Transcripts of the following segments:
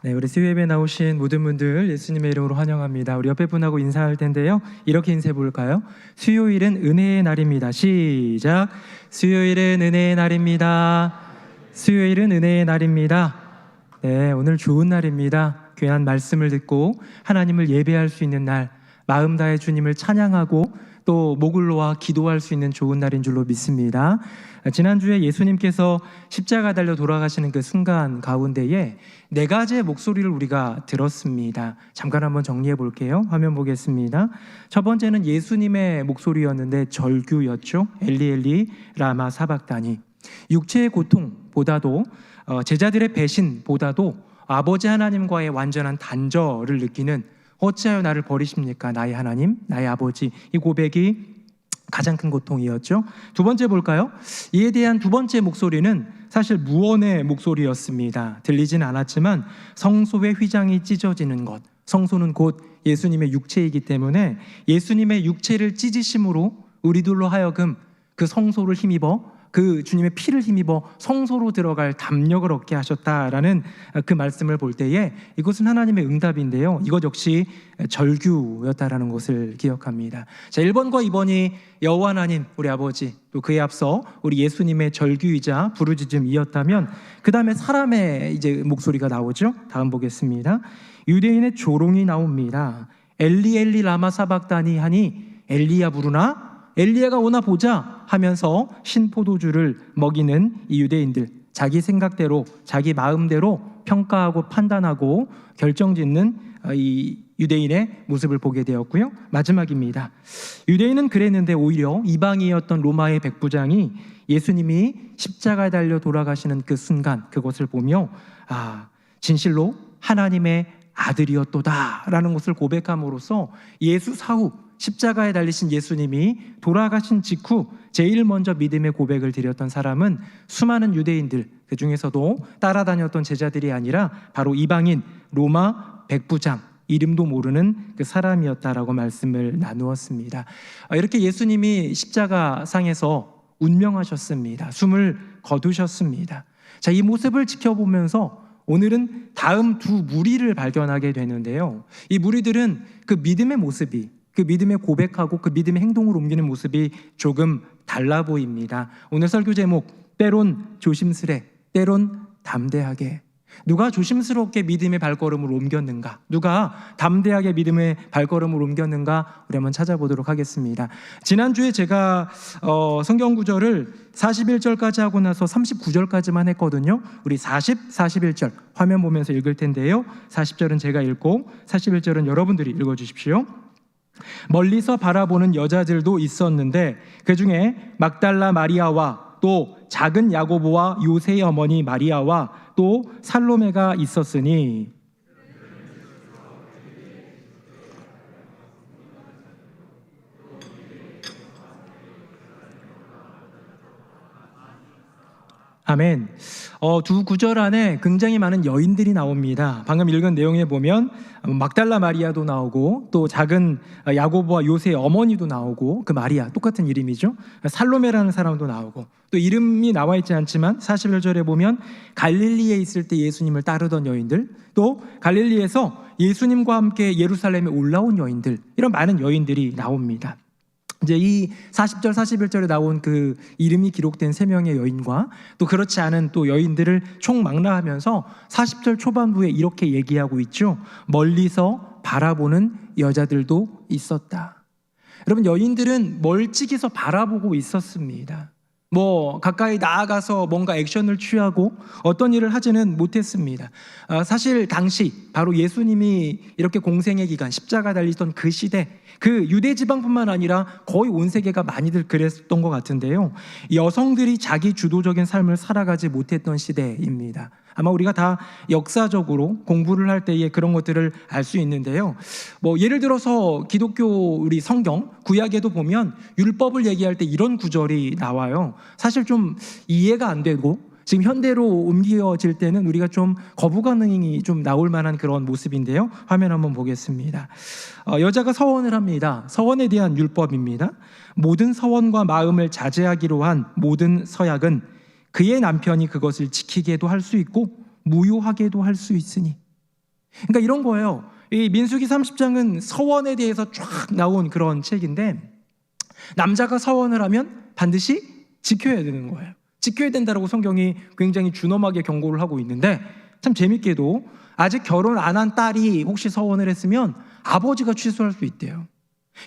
네, 우리 수요예배 나오신 모든 분들 예수님의 이름으로 환영합니다. 우리 옆에 분하고 인사할 텐데요. 이렇게 인사해 볼까요? 수요일은 은혜의 날입니다. 시작. 수요일은 은혜의 날입니다. 수요일은 은혜의 날입니다. 네, 오늘 좋은 날입니다. 귀한 말씀을 듣고 하나님을 예배할 수 있는 날, 마음 다해 주님을 찬양하고 또 목을 놓아 기도할 수 있는 좋은 날인 줄로 믿습니다. 지난주에 예수님께서 십자가 달려 돌아가시는 그 순간 가운데에 네 가지의 목소리를 우리가 들었습니다. 잠깐 한번 정리해 볼게요. 화면 보겠습니다. 첫 번째는 예수님의 목소리였는데 절규였죠. 엘리 엘리 라마 사박다니. 육체의 고통보다도 제자들의 배신보다도 아버지 하나님과의 완전한 단절을 느끼는 어찌하여 나를 버리십니까? 나의 하나님, 나의 아버지. 이 고백이 가장 큰 고통이었죠. 두 번째 볼까요? 이에 대한 두 번째 목소리는 사실 무언의 목소리였습니다. 들리진 않았지만 성소의 휘장이 찢어지는 것. 성소는 곧 예수님의 육체이기 때문에 예수님의 육체를 찢으심으로 우리들로 하여금 그 성소를 힘입어 그 주님의 피를 힘입어 성소로 들어갈 담력을 얻게 하셨다라는 그 말씀을 볼 때에 이것은 하나님의 응답인데요. 이것 역시 절규였다라는 것을 기억합니다. 자, 1번과 2번이 여호와 하나님 우리 아버지, 또 그에 앞서 우리 예수님의 절규이자 부르짖음이었다면 그 다음에 사람의 이제 목소리가 나오죠. 다음 보겠습니다. 유대인의 조롱이 나옵니다. 엘리 엘리 라마 사박다니 하니 엘리야 부르나? 엘리야가 오나 보자 하면서 신포도주를 먹이는 이 유대인들, 자기 생각대로 자기 마음대로 평가하고 판단하고 결정짓는 이 유대인의 모습을 보게 되었고요. 마지막입니다. 유대인은 그랬는데 오히려 이방이었던 로마의 백부장이 예수님이 십자가에 달려 돌아가시는 그 순간 그것을 보며 진실로 하나님의 아들이었도다라는 것을 고백함으로써 예수 사후 십자가에 달리신 예수님이 돌아가신 직후 제일 먼저 믿음의 고백을 드렸던 사람은 수많은 유대인들, 그 중에서도 따라다녔던 제자들이 아니라 바로 이방인 로마 백부장, 이름도 모르는 그 사람이었다라고 말씀을 나누었습니다. 이렇게 예수님이 십자가상에서 운명하셨습니다. 숨을 거두셨습니다. 자, 이 모습을 지켜보면서 오늘은 다음 두 무리를 발견하게 되는데요. 이 무리들은 그 믿음의 모습이, 그 믿음의 고백하고 그 믿음의 행동으로 옮기는 모습이 조금 달라 보입니다. 오늘 설교 제목, 때론 조심스레, 때론 담대하게. 누가 조심스럽게 믿음의 발걸음을 옮겼는가? 누가 담대하게 믿음의 발걸음을 옮겼는가? 우리 한번 찾아보도록 하겠습니다. 지난주에 제가 성경 구절을 41절까지 하고 나서 39절까지만 했거든요. 우리 40, 41절 화면 보면서 읽을 텐데요. 40절은 제가 읽고 41절은 여러분들이 읽어주십시오. 멀리서 바라보는 여자들도 있었는데 그 중에 막달라 마리아와 또 작은 야고보와 요새의 어머니 마리아와 또 살로메가 있었으니 아멘. 두 구절 안에 굉장히 많은 여인들이 나옵니다. 방금 읽은 내용에 보면 막달라 마리아도 나오고 또 작은 야고보와 요새의 어머니도 나오고 그 마리아 똑같은 이름이죠. 살로메라는 사람도 나오고 또 이름이 나와 있지 않지만 41절에 보면 갈릴리에 있을 때 예수님을 따르던 여인들, 또 갈릴리에서 예수님과 함께 예루살렘에 올라온 여인들, 이런 많은 여인들이 나옵니다. 이제 이 40절, 41절에 나온 그 이름이 기록된 3명의 여인과 또 그렇지 않은 또 여인들을 총망라하면서 40절 초반부에 이렇게 얘기하고 있죠. 멀리서 바라보는 여자들도 있었다. 여러분, 여인들은 멀찍이서 바라보고 있었습니다. 가까이 나아가서 뭔가 액션을 취하고 어떤 일을 하지는 못했습니다. 사실 당시 바로 예수님이 이렇게 공생의 기간, 십자가 달리던 그 시대, 그 유대 지방뿐만 아니라 거의 온 세계가 많이들 그랬던 것 같은데요. 여성들이 자기 주도적인 삶을 살아가지 못했던 시대입니다. 아마 우리가 다 역사적으로 공부를 할 때에 그런 것들을 알 수 있는데요. 예를 들어서 기독교 우리 성경 구약에도 보면 율법을 얘기할 때 이런 구절이 나와요. 사실 좀 이해가 안 되고 지금 현대로 옮겨질 때는 우리가 좀 거부 반응이 좀 나올 만한 그런 모습인데요. 화면 한번 보겠습니다. 여자가 서원을 합니다. 서원에 대한 율법입니다. 모든 서원과 마음을 자제하기로 한 모든 서약은 그의 남편이 그것을 지키게도 할 수 있고 무효하게도 할 수 있으니, 그러니까 이런 거예요. 이 민수기 30장은 서원에 대해서 쫙 나온 그런 책인데, 남자가 서원을 하면 반드시 지켜야 되는 거예요. 지켜야 된다라고 성경이 굉장히 준엄하게 경고를 하고 있는데, 참 재밌게도 아직 결혼 안 한 딸이 혹시 서원을 했으면 아버지가 취소할 수 있대요.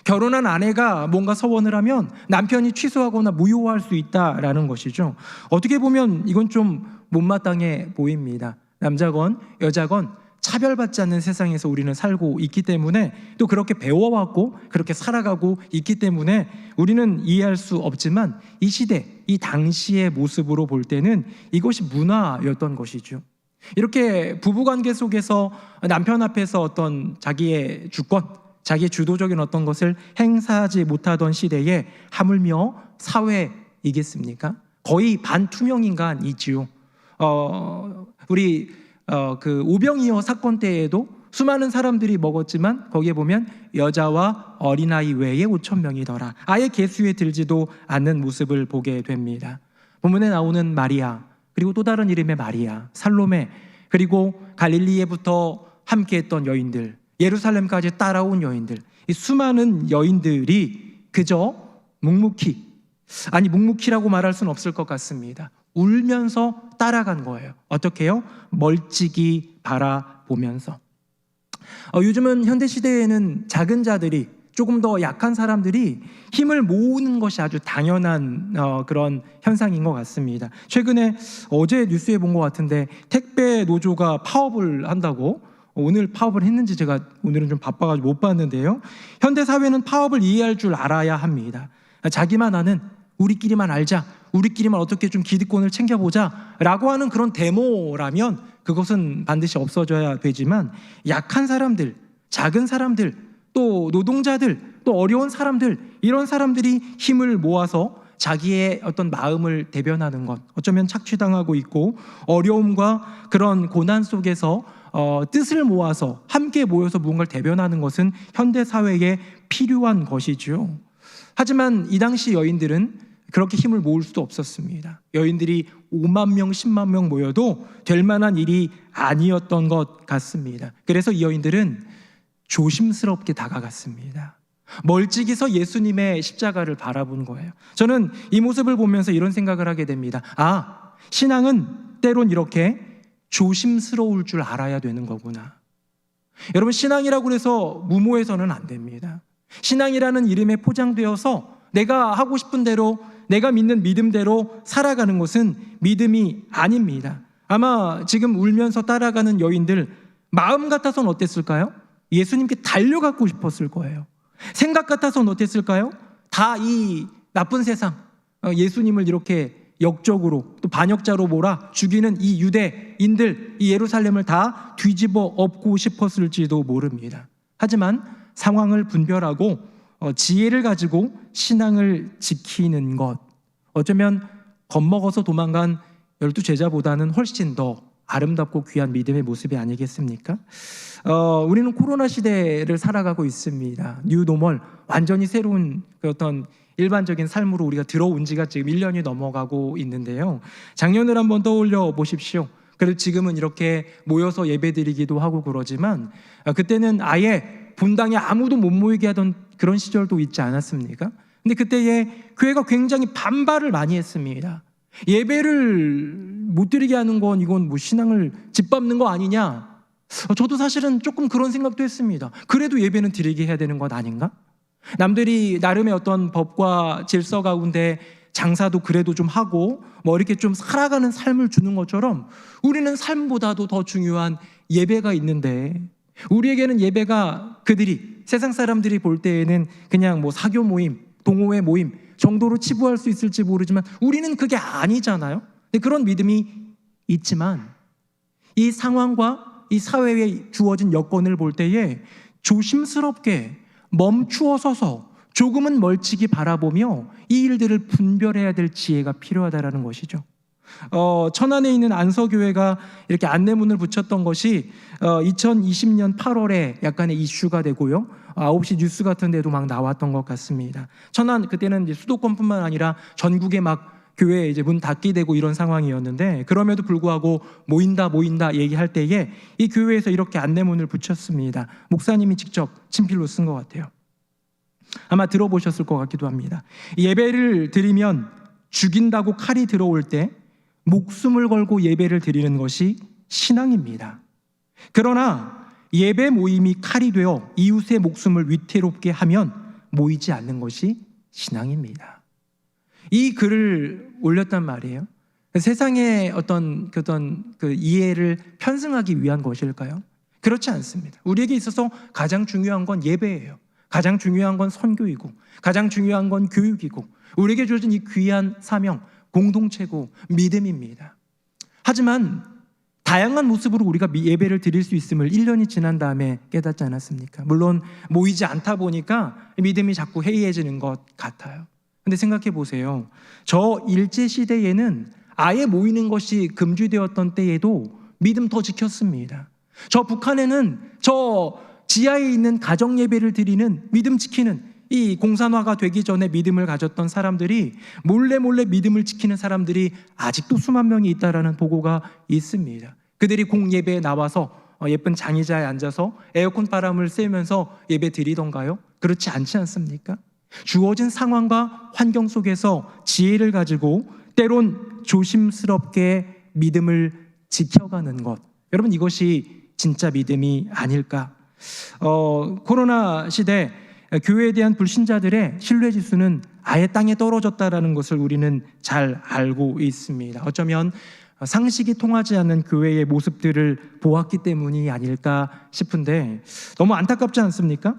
결혼한 아내가 뭔가 서원을 하면 남편이 취소하거나 무효할 수 있다라는 것이죠. 어떻게 보면 이건 좀 못마땅해 보입니다. 남자건 여자건 차별받지 않는 세상에서 우리는 살고 있기 때문에, 또 그렇게 배워왔고 그렇게 살아가고 있기 때문에 우리는 이해할 수 없지만, 이 시대, 이 당시의 모습으로 볼 때는 이것이 문화였던 것이죠. 이렇게 부부관계 속에서 남편 앞에서 어떤 자기의 주권, 자기의 주도적인 어떤 것을 행사하지 못하던 시대에 하물며 사회이겠습니까? 거의 반투명 인간이지요. 우리 그 오병이어 사건 때에도 수많은 사람들이 먹었지만 거기에 보면 여자와 어린아이 외에 5,000명이더라. 아예 계수에 들지도 않는 모습을 보게 됩니다. 본문에 나오는 마리아, 그리고 또 다른 이름의 마리아, 살로메, 그리고 갈릴리에부터 함께했던 여인들, 예루살렘까지 따라온 여인들, 이 수많은 여인들이 그저 묵묵히라고 말할 수는 없을 것 같습니다. 울면서 따라간 거예요. 어떻게요? 멀찍이 바라보면서. 요즘은 현대시대에는 작은 자들이, 조금 더 약한 사람들이 힘을 모으는 것이 아주 당연한 그런 현상인 것 같습니다. 최근에 어제 뉴스에 본 것 같은데, 택배 노조가 파업을 한다고. 오늘 파업을 했는지 제가 오늘은 좀 바빠가지고 못 봤는데요. 현대사회는 파업을 이해할 줄 알아야 합니다. 자기만 아는, 우리끼리만 알자, 우리끼리만 어떻게 좀 기득권을 챙겨보자 라고 하는 그런 데모라면 그것은 반드시 없어져야 되지만, 약한 사람들, 작은 사람들, 또 노동자들, 또 어려운 사람들, 이런 사람들이 힘을 모아서 자기의 어떤 마음을 대변하는 것, 어쩌면 착취당하고 있고 어려움과 그런 고난 속에서 뜻을 모아서 함께 모여서 무언가를 대변하는 것은 현대사회에 필요한 것이죠. 하지만 이 당시 여인들은 그렇게 힘을 모을 수도 없었습니다. 여인들이 5만 명, 10만 명 모여도 될 만한 일이 아니었던 것 같습니다. 그래서 이 여인들은 조심스럽게 다가갔습니다. 멀찍이서 예수님의 십자가를 바라본 거예요. 저는 이 모습을 보면서 이런 생각을 하게 됩니다. 신앙은 때론 이렇게 조심스러울 줄 알아야 되는 거구나. 여러분, 신앙이라고 해서 무모해서는 안 됩니다. 신앙이라는 이름에 포장되어서 내가 하고 싶은 대로, 내가 믿는 믿음대로 살아가는 것은 믿음이 아닙니다. 아마 지금 울면서 따라가는 여인들 마음 같아서는 어땠을까요? 예수님께 달려가고 싶었을 거예요. 생각 같아서는 어땠을까요? 다 이 나쁜 세상, 예수님을 이렇게 역적으로 또 반역자로 몰아 죽이는 이 유대인들, 이 예루살렘을 다 뒤집어 엎고 싶었을지도 모릅니다. 하지만 상황을 분별하고 지혜를 가지고 신앙을 지키는 것, 어쩌면 겁먹어서 도망간 12제자보다는 훨씬 더 아름답고 귀한 믿음의 모습이 아니겠습니까? 우리는 코로나 시대를 살아가고 있습니다. 뉴노멀, 완전히 새로운 그 어떤 일반적인 삶으로 우리가 들어온 지가 지금 1년이 넘어가고 있는데요. 작년을 한번 떠올려 보십시오. 그래도 지금은 이렇게 모여서 예배드리기도 하고 그러지만, 그때는 아예 본당에 아무도 못 모이게 하던 그런 시절도 있지 않았습니까? 근데 그때에 교회가 굉장히 반발을 많이 했습니다. 예배를 못 드리게 하는 건 이건 뭐 신앙을 짓밟는 거 아니냐? 저도 사실은 조금 그런 생각도 했습니다. 그래도 예배는 드리게 해야 되는 것 아닌가? 남들이 나름의 어떤 법과 질서 가운데 장사도 그래도 좀 하고 뭐 이렇게 좀 살아가는 삶을 주는 것처럼 우리는 삶보다도 더 중요한 예배가 있는데, 우리에게는 예배가 그들이, 세상 사람들이 볼 때에는 그냥 뭐 사교 모임, 동호회 모임 정도로 치부할 수 있을지 모르지만 우리는 그게 아니잖아요. 근데 그런 믿음이 있지만 이 상황과 이 사회에 주어진 여건을 볼 때에 조심스럽게 멈추어 서서 조금은 멀찍이 바라보며 이 일들을 분별해야 될 지혜가 필요하다라는 것이죠. 천안에 있는 안서교회가 이렇게 안내문을 붙였던 것이 2020년 8월에 약간의 이슈가 되고요. 9시 뉴스 같은 데도 막 나왔던 것 같습니다. 천안, 그때는 이제 수도권뿐만 아니라 전국에 막 교회에 이제 문 닫게 되고 이런 상황이었는데, 그럼에도 불구하고 모인다 얘기할 때에 이 교회에서 이렇게 안내문을 붙였습니다. 목사님이 직접 친필로 쓴 것 같아요. 아마 들어보셨을 것 같기도 합니다. 예배를 드리면 죽인다고 칼이 들어올 때 목숨을 걸고 예배를 드리는 것이 신앙입니다. 그러나 예배 모임이 칼이 되어 이웃의 목숨을 위태롭게 하면 모이지 않는 것이 신앙입니다. 이 글을 올렸단 말이에요. 세상의 어떤 그 이해를 편승하기 위한 것일까요? 그렇지 않습니다. 우리에게 있어서 가장 중요한 건 예배예요. 가장 중요한 건 선교이고, 가장 중요한 건 교육이고, 우리에게 주어진 이 귀한 사명, 공동체고 믿음입니다. 하지만 다양한 모습으로 우리가 예배를 드릴 수 있음을 1년이 지난 다음에 깨닫지 않았습니까? 물론 모이지 않다 보니까 믿음이 자꾸 해이해지는 것 같아요. 근데 생각해 보세요. 저 일제시대에는 아예 모이는 것이 금지되었던 때에도 믿음 더 지켰습니다. 저 북한에는 저 지하에 있는 가정예배를 드리는, 믿음 지키는, 이 공산화가 되기 전에 믿음을 가졌던 사람들이 몰래 믿음을 지키는 사람들이 아직도 수만 명이 있다라는 보고가 있습니다. 그들이 공예배에 나와서 예쁜 장의자에 앉아서 에어컨 바람을 쐬면서 예배 드리던가요? 그렇지 않지 않습니까? 주어진 상황과 환경 속에서 지혜를 가지고 때론 조심스럽게 믿음을 지켜가는 것, 여러분 이것이 진짜 믿음이 아닐까? 코로나 시대 교회에 대한 불신자들의 신뢰 지수는 아예 땅에 떨어졌다라는 것을 우리는 잘 알고 있습니다. 어쩌면 상식이 통하지 않는 교회의 모습들을 보았기 때문이 아닐까 싶은데, 너무 안타깝지 않습니까?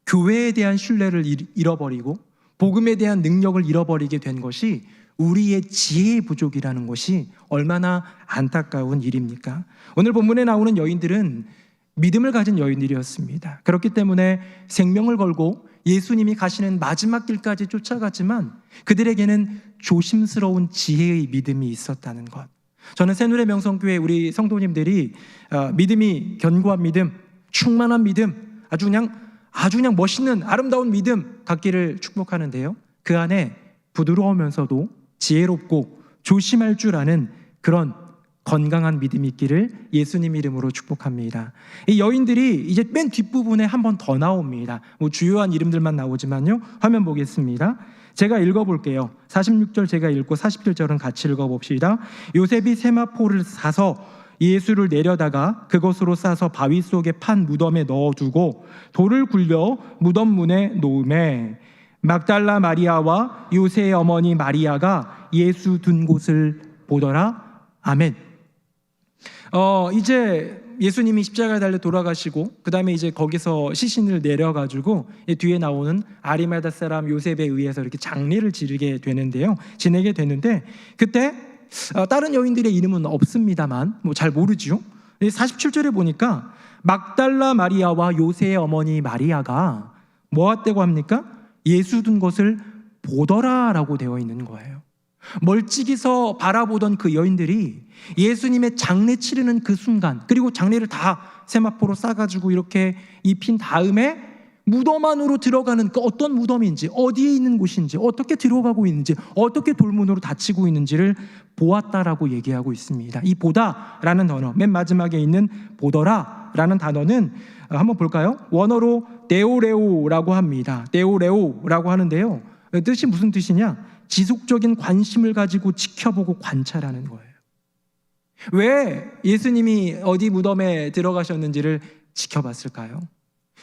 교회에 대한 신뢰를 잃어버리고 복음에 대한 능력을 잃어버리게 된 것이 우리의 지혜의 부족이라는 것이 얼마나 안타까운 일입니까? 오늘 본문에 나오는 여인들은 믿음을 가진 여인들이었습니다. 그렇기 때문에 생명을 걸고 예수님이 가시는 마지막 길까지 쫓아갔지만 그들에게는 조심스러운 지혜의 믿음이 있었다는 것. 저는 새누리 명성교회 우리 성도님들이 믿음이 견고한 믿음, 충만한 믿음, 아주 그냥 멋있는 아름다운 믿음 갖기를 축복하는데요, 그 안에 부드러우면서도 지혜롭고 조심할 줄 아는 그런 건강한 믿음이 있기를 예수님 이름으로 축복합니다. 이 여인들이 이제 맨 뒷부분에 한 번 더 나옵니다. 주요한 이름들만 나오지만요, 화면 보겠습니다. 제가 읽어볼게요. 46절 제가 읽고 47절은 같이 읽어봅시다. 요셉이 세마포를 사서 예수를 내려다가 그것으로 싸서 바위 속에 판 무덤에 넣어두고 돌을 굴려 무덤 문에 놓음에 막달라 마리아와 요새의 어머니 마리아가 예수 둔 곳을 보더라. 아멘. 이제 예수님이 십자가에 달려 돌아가시고 그 다음에 이제 거기서 시신을 내려가지고 뒤에 나오는 아리마다 사람 요셉에 의해서 이렇게 장례를 지내게 되는데 그때 다른 여인들의 이름은 없습니다만 잘 모르죠. 47절에 보니까 막달라 마리아와 요새의 어머니 마리아가 뭐 했다고 합니까? 예수 둔 것을 보더라라고 되어 있는 거예요. 멀찍이서 바라보던 그 여인들이 예수님의 장례 치르는 그 순간, 그리고 장례를 다 세마포로 싸가지고 이렇게 입힌 다음에 무덤 안으로 들어가는 그 어떤 무덤인지, 어디에 있는 곳인지, 어떻게 들어가고 있는지, 어떻게 돌문으로 닫히고 있는지를 보았다라고 얘기하고 있습니다. 이 보다라는 단어, 맨 마지막에 있는 보더라라는 단어는 한번 볼까요? 원어로 데오레오라고 합니다. 데오레오라고 하는데요, 뜻이 무슨 뜻이냐? 지속적인 관심을 가지고 지켜보고 관찰하는 거예요. 왜 예수님이 어디 무덤에 들어가셨는지를 지켜봤을까요?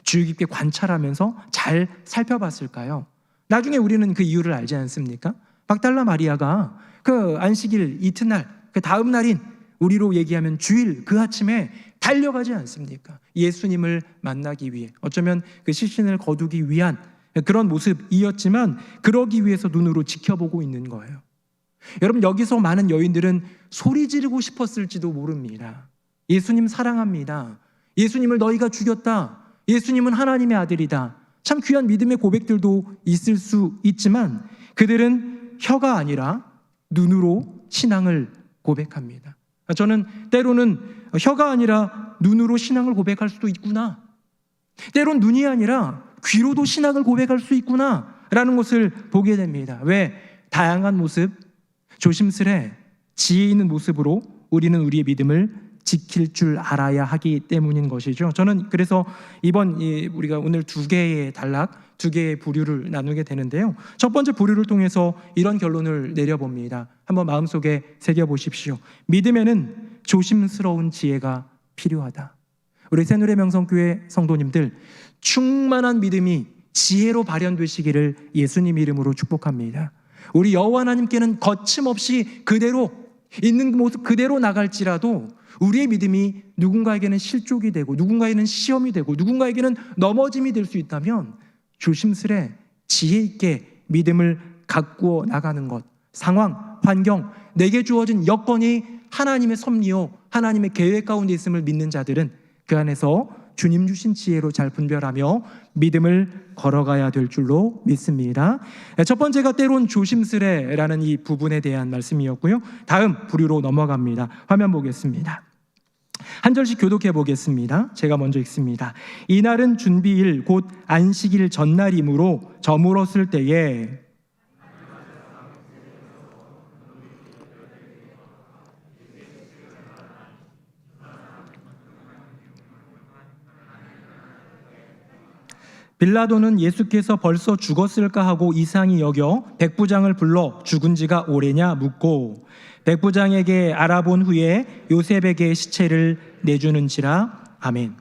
주의 깊게 관찰하면서 잘 살펴봤을까요? 나중에 우리는 그 이유를 알지 않습니까? 막달라 마리아가 그 안식일 이튿날, 그 다음 날인 우리로 얘기하면 주일 그 아침에 달려가지 않습니까? 예수님을 만나기 위해, 어쩌면 그 시신을 거두기 위한 그런 모습이었지만 그러기 위해서 눈으로 지켜보고 있는 거예요. 여러분, 여기서 많은 여인들은 소리 지르고 싶었을지도 모릅니다. 예수님 사랑합니다. 예수님을 너희가 죽였다. 예수님은 하나님의 아들이다. 참 귀한 믿음의 고백들도 있을 수 있지만 그들은 혀가 아니라 눈으로 신앙을 고백합니다. 저는 때로는 혀가 아니라 눈으로 신앙을 고백할 수도 있구나, 때론 눈이 아니라 귀로도 신앙을 고백할 수 있구나 라는 것을 보게 됩니다. 왜? 다양한 모습, 조심스레 지혜 있는 모습으로 우리는 우리의 믿음을 지킬 줄 알아야 하기 때문인 것이죠. 저는 그래서 이번 우리가 오늘 두 개의 단락, 두 개의 부류를 나누게 되는데요. 첫 번째 부류를 통해서 이런 결론을 내려봅니다. 한번 마음속에 새겨보십시오. 믿음에는 조심스러운 지혜가 필요하다. 우리 새누리 명성교회 성도님들, 충만한 믿음이 지혜로 발현되시기를 예수님 이름으로 축복합니다. 우리 여호와 하나님께는 거침없이 그대로 있는 모습 그대로 나갈지라도 우리의 믿음이 누군가에게는 실족이 되고 누군가에게는 시험이 되고 누군가에게는 넘어짐이 될 수 있다면 조심스레 지혜 있게 믿음을 가꾸어 나가는 것, 상황, 환경, 내게 주어진 여건이 하나님의 섭리요 하나님의 계획 가운데 있음을 믿는 자들은 그 안에서 주님 주신 지혜로 잘 분별하며 믿음을 걸어가야 될 줄로 믿습니다. 첫 번째가 때론 조심스레라는 이 부분에 대한 말씀이었고요. 다음 부류로 넘어갑니다. 화면 보겠습니다. 한 절씩 교독해 보겠습니다. 제가 먼저 읽습니다. 이날은 준비일 곧 안식일 전날이므로 저물었을 때에 빌라도는 예수께서 벌써 죽었을까 하고 이상히 여겨 백부장을 불러 죽은 지가 오래냐 묻고 백부장에게 알아본 후에 요셉에게 시체를 내주는지라. 아멘.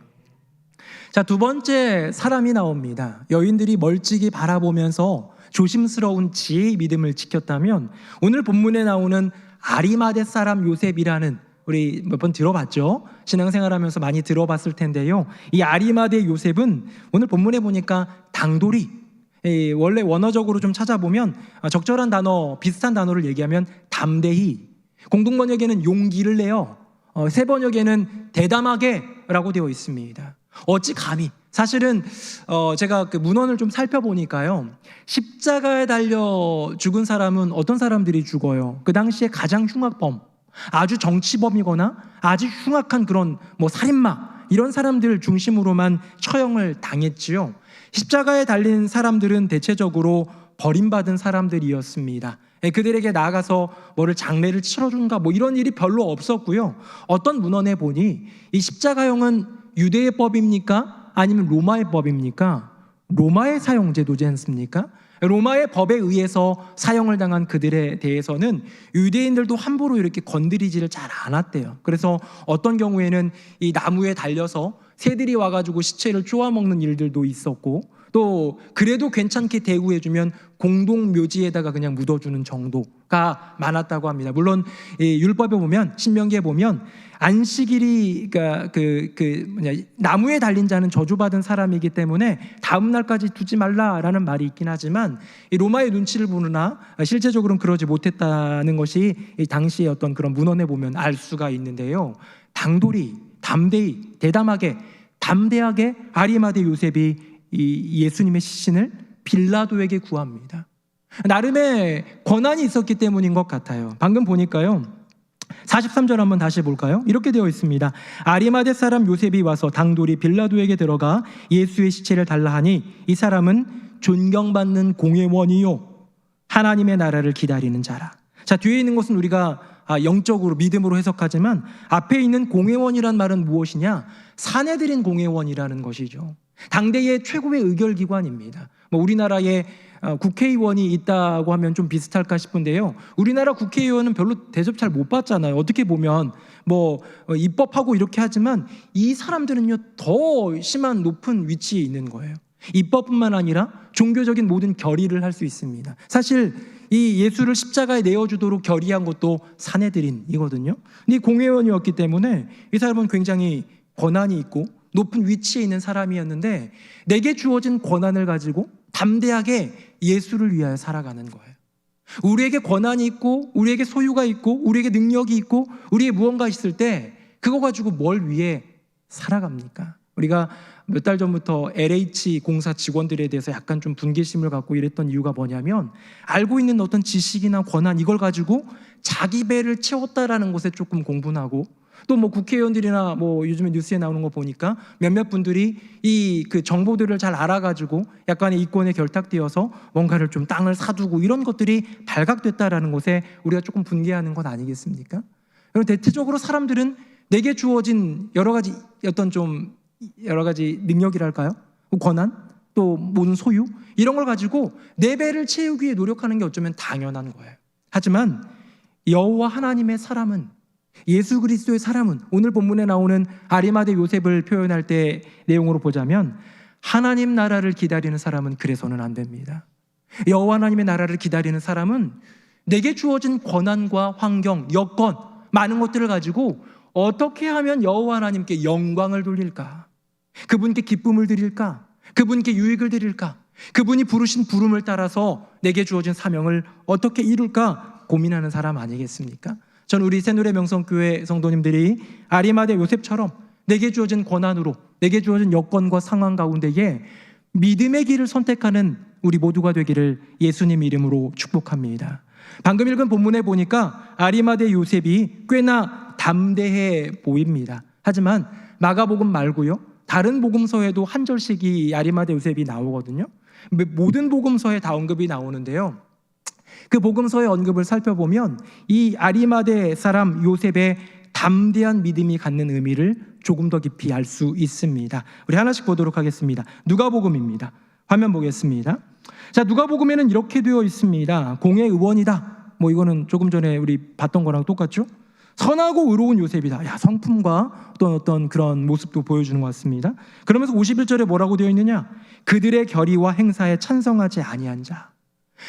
자, 두 번째 사람이 나옵니다. 여인들이 멀찍이 바라보면서 조심스러운 지혜의 믿음을 지켰다면 오늘 본문에 나오는 아리마대 사람 요셉이라는, 우리 몇 번 들어봤죠? 신앙생활하면서 많이 들어봤을 텐데요. 이 아리마대 요셉은 오늘 본문에 보니까 당돌이, 원래 원어적으로 좀 찾아보면 적절한 단어, 비슷한 단어를 얘기하면 담대히, 공동번역에는 용기를 내어, 세 번역에는 대담하게 라고 되어 있습니다. 어찌 감히, 사실은 제가 그 문헌을 좀 살펴보니까요, 십자가에 달려 죽은 사람은 어떤 사람들이 죽어요? 그 당시에 가장 흉악범, 아주 정치범이거나 아주 흉악한 그런 살인마, 이런 사람들 중심으로만 처형을 당했지요. 십자가에 달린 사람들은 대체적으로 버림받은 사람들이었습니다. 그들에게 나아가서 뭐를 장례를 치러준가 이런 일이 별로 없었고요. 어떤 문헌에 보니 이 십자가형은 유대의 법입니까? 아니면 로마의 법입니까? 로마의 사형제도지 않습니까? 로마의 법에 의해서 사형을 당한 그들에 대해서는 유대인들도 함부로 이렇게 건드리지를 잘 않았대요. 그래서 어떤 경우에는 이 나무에 달려서 새들이 와가지고 시체를 쪼아먹는 일들도 있었고, 또 그래도 괜찮게 대우해주면 공동묘지에다가 그냥 묻어주는 정도가 많았다고 합니다. 물론 율법에 보면, 신명기에 보면 안식일이 나무에 달린 자는 저주받은 사람이기 때문에 다음 날까지 두지 말라라는 말이 있긴 하지만 이 로마의 눈치를 보느나 실제적으로는 그러지 못했다는 것이 이 당시의 어떤 그런 문헌에 보면 알 수가 있는데요. 당돌이, 담대히, 대담하게, 담대하게 아리마대 요셉이 이 예수님의 시신을 빌라도에게 구합니다. 나름의 권한이 있었기 때문인 것 같아요. 방금 보니까요, 43절 한번 다시 볼까요? 이렇게 되어 있습니다. 아리마대 사람 요셉이 와서 당돌이 빌라도에게 들어가 예수의 시체를 달라 하니 이 사람은 존경받는 공회원이요 하나님의 나라를 기다리는 자라. 자, 뒤에 있는 것은 우리가 영적으로 믿음으로 해석하지만 앞에 있는 공회원이란 말은 무엇이냐? 사내들인 공회원이라는 것이죠. 당대의 최고의 의결기관입니다. 우리나라에 국회의원이 있다고 하면 좀 비슷할까 싶은데요. 우리나라 국회의원은 별로 대접 잘 못 받잖아요. 어떻게 보면 입법하고 이렇게 하지만 이 사람들은요, 더 심한 높은 위치에 있는 거예요. 입법뿐만 아니라 종교적인 모든 결의를 할 수 있습니다. 사실 이 예수를 십자가에 내어주도록 결의한 것도 사내들인이거든요. 근데 공회원이었기 때문에 이 사람은 굉장히 권한이 있고 높은 위치에 있는 사람이었는데 내게 주어진 권한을 가지고 담대하게 예수를 위하여 살아가는 거예요. 우리에게 권한이 있고 우리에게 소유가 있고 우리에게 능력이 있고 우리의 무언가 있을 때 그거 가지고 뭘 위해 살아갑니까? 우리가 몇 달 전부터 LH 공사 직원들에 대해서 약간 좀 분개심을 갖고 이랬던 이유가 뭐냐면 알고 있는 어떤 지식이나 권한, 이걸 가지고 자기 배를 채웠다라는 것에 조금 공분하고 또 뭐 국회의원들이나 뭐 요즘에 뉴스에 나오는 거 보니까 몇몇 분들이 이 그 정보들을 잘 알아가지고 약간의 이권에 결탁되어서 뭔가를 좀 땅을 사두고 이런 것들이 발각됐다라는 것에 우리가 조금 분개하는 것 아니겠습니까? 여러분, 대체적으로 사람들은 내게 주어진 여러 가지 어떤 좀 여러 가지 능력이랄까요? 권한, 또 모든 소유 이런 걸 가지고 내 배를 채우기 위해 노력하는 게 어쩌면 당연한 거예요. 하지만 여호와 하나님의 사람은, 예수 그리스도의 사람은, 오늘 본문에 나오는 아리마대 요셉을 표현할 때 내용으로 보자면 하나님 나라를 기다리는 사람은 그래서는 안 됩니다. 여호와 하나님의 나라를 기다리는 사람은 내게 주어진 권한과 환경, 여건, 많은 것들을 가지고 어떻게 하면 여호와 하나님께 영광을 돌릴까? 그분께 기쁨을 드릴까? 그분께 유익을 드릴까? 그분이 부르신 부름을 따라서 내게 주어진 사명을 어떻게 이룰까 고민하는 사람 아니겠습니까? 전 우리 새누리 명성교회 성도님들이 아리마대 요셉처럼 내게 주어진 권한으로, 내게 주어진 여건과 상황 가운데에 믿음의 길을 선택하는 우리 모두가 되기를 예수님 이름으로 축복합니다. 방금 읽은 본문에 보니까 아리마대 요셉이 꽤나 담대해 보입니다. 하지만 마가복음 말고요, 다른 복음서에도 한 절씩 이 아리마대 요셉이 나오거든요. 모든 복음서에 다 언급이 나오는데요, 그 복음서의 언급을 살펴보면 이 아리마대 사람 요셉의 담대한 믿음이 갖는 의미를 조금 더 깊이 알 수 있습니다. 우리 하나씩 보도록 하겠습니다. 누가복음입니다. 화면 보겠습니다. 자, 누가복음에는 이렇게 되어 있습니다. 공의 의원이다. 뭐 이거는 조금 전에 우리 봤던 거랑 똑같죠? 선하고 의로운 요셉이다. 야, 성품과 어떤 그런 모습도 보여주는 것 같습니다. 그러면서 51절에 뭐라고 되어 있느냐? 그들의 결의와 행사에 찬성하지 아니한 자.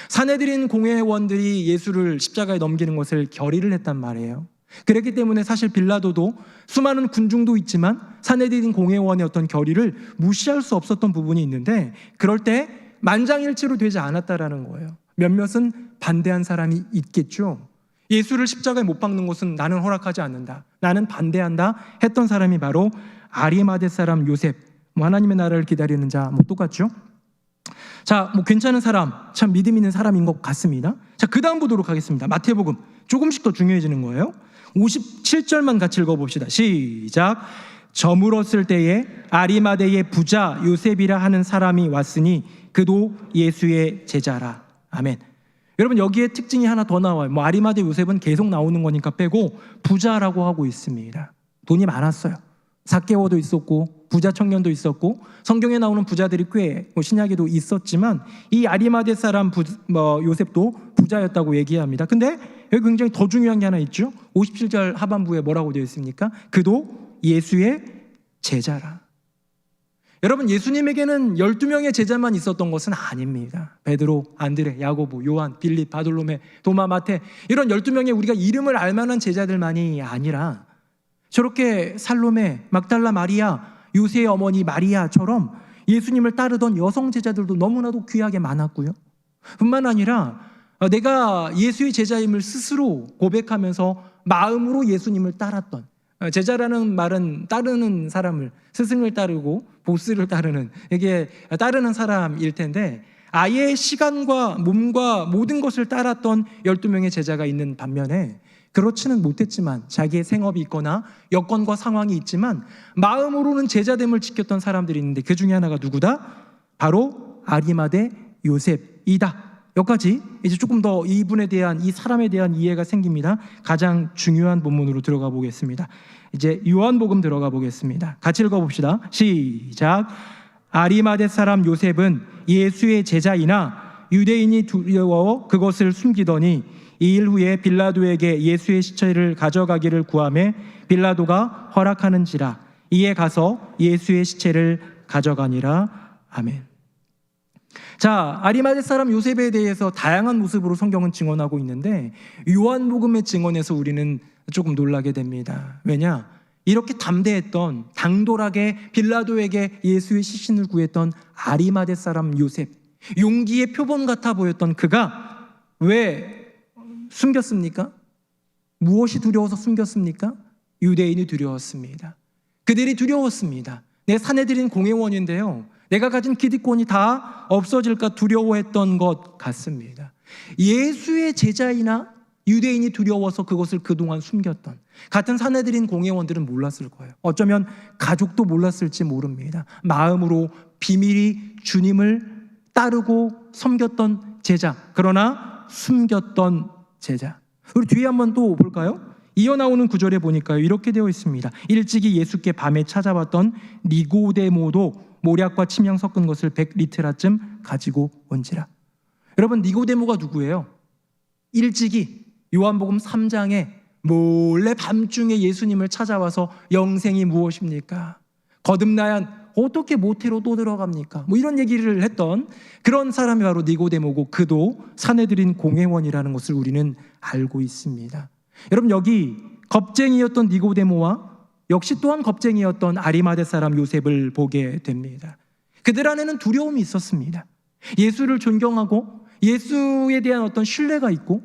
사내들인 공회원들이 예수를 십자가에 넘기는 것을 결의를 했단 말이에요. 그랬기 때문에 사실 빌라도도 수많은 군중도 있지만 사내들인 공회원의 어떤 결의를 무시할 수 없었던 부분이 있는데, 그럴 때 만장일치로 되지 않았다라는 거예요. 몇몇은 반대한 사람이 있겠죠. 예수를 십자가에 못 박는 것은 나는 허락하지 않는다, 나는 반대한다 했던 사람이 바로 아리마대 사람 요셉, 뭐 하나님의 나라를 기다리는 자, 뭐 똑같죠. 자, 뭐 괜찮은 사람, 참 믿음 있는 사람인 것 같습니다. 자, 그 다음 보도록 하겠습니다. 마태복음, 조금씩 더 중요해지는 거예요. 57절만 같이 읽어봅시다. 시작. 저물었을 때에 아리마대의 부자 요셉이라 하는 사람이 왔으니 그도 예수의 제자라. 아멘. 여러분, 여기에 특징이 하나 더 나와요. 뭐 아리마대 요셉은 계속 나오는 거니까 빼고 부자라고 하고 있습니다. 돈이 많았어요. 삭개오도 있었고 부자 청년도 있었고 성경에 나오는 부자들이 꽤 신약에도 있었지만 이 아리마대 사람 요셉도 부자였다고 얘기합니다. 근데 여기 굉장히 더 중요한 게 하나 있죠. 57절 하반부에 뭐라고 되어 있습니까? 그도 예수의 제자라. 여러분, 예수님에게는 12명의 제자만 있었던 것은 아닙니다. 베드로, 안드레, 야고보, 요한, 빌립, 바돌로메, 도마, 마태, 이런 12명의 우리가 이름을 알만한 제자들만이 아니라 저렇게 살로메, 막달라 마리아, 요새의 어머니 마리아처럼 예수님을 따르던 여성 제자들도 너무나도 귀하게 많았고요. 뿐만 아니라 내가 예수의 제자임을 스스로 고백하면서 마음으로 예수님을 따랐던, 제자라는 말은 따르는 사람을, 스승을 따르고 보스를 따르는, 이게 따르는 사람일 텐데 아예 시간과 몸과 모든 것을 따랐던 12명의 제자가 있는 반면에 그렇지는 못했지만 자기의 생업이 있거나 여건과 상황이 있지만 마음으로는 제자됨을 지켰던 사람들이 있는데 그 중에 하나가 누구다? 바로 아리마대 요셉이다. 여기까지 이제 조금 더 이분에 대한, 이 사람에 대한 이해가 생깁니다. 가장 중요한 본문으로 들어가 보겠습니다. 이제 요한복음 들어가 보겠습니다. 같이 읽어봅시다. 시작. 아리마대 사람 요셉은 예수의 제자이나 유대인이 두려워 그것을 숨기더니 2일 후에 빌라도에게 예수의 시체를 가져가기를 구하매 빌라도가 허락하는지라. 이에 가서 예수의 시체를 가져가니라. 아멘. 자, 아리마대 사람 요셉에 대해서 다양한 모습으로 성경은 증언하고 있는데 요한복음의 증언에서 우리는 조금 놀라게 됩니다. 왜냐? 이렇게 담대했던, 당돌하게 빌라도에게 예수의 시신을 구했던 아리마대 사람 요셉, 용기의 표본 같아 보였던 그가 왜 숨겼습니까? 무엇이 두려워서 숨겼습니까? 유대인이 두려웠습니다. 그들이 두려웠습니다. 내 사내들인 공회원인데요, 내가 가진 기득권이 다 없어질까 두려워했던 것 같습니다. 예수의 제자이나 유대인이 두려워서 그것을 그동안 숨겼던 같은 사내들인 공회원들은 몰랐을 거예요. 어쩌면 가족도 몰랐을지 모릅니다. 마음으로 비밀히 주님을 따르고 섬겼던 제자, 그러나 숨겼던 제자. 우리 뒤에 한번 또 볼까요? 이어나오는 구절에 보니까요, 이렇게 되어 있습니다. 일찍이 예수께 밤에 찾아왔던 니고데모도 모략과 침향 섞은 것을 100리트라쯤 가지고 온지라. 여러분, 니고데모가 누구예요? 일찍이 요한복음 3장에 몰래 밤중에 예수님을 찾아와서 영생이 무엇입니까? 거듭나야 어떻게 모태로 또 들어갑니까? 뭐 이런 얘기를 했던 그런 사람이 바로 니고데모고, 그도 사내들인 공회원이라는 것을 우리는 알고 있습니다. 여러분, 여기 겁쟁이였던 니고데모와 역시 또한 겁쟁이였던 아리마대 사람 요셉을 보게 됩니다. 그들 안에는 두려움이 있었습니다. 예수를 존경하고 예수에 대한 어떤 신뢰가 있고,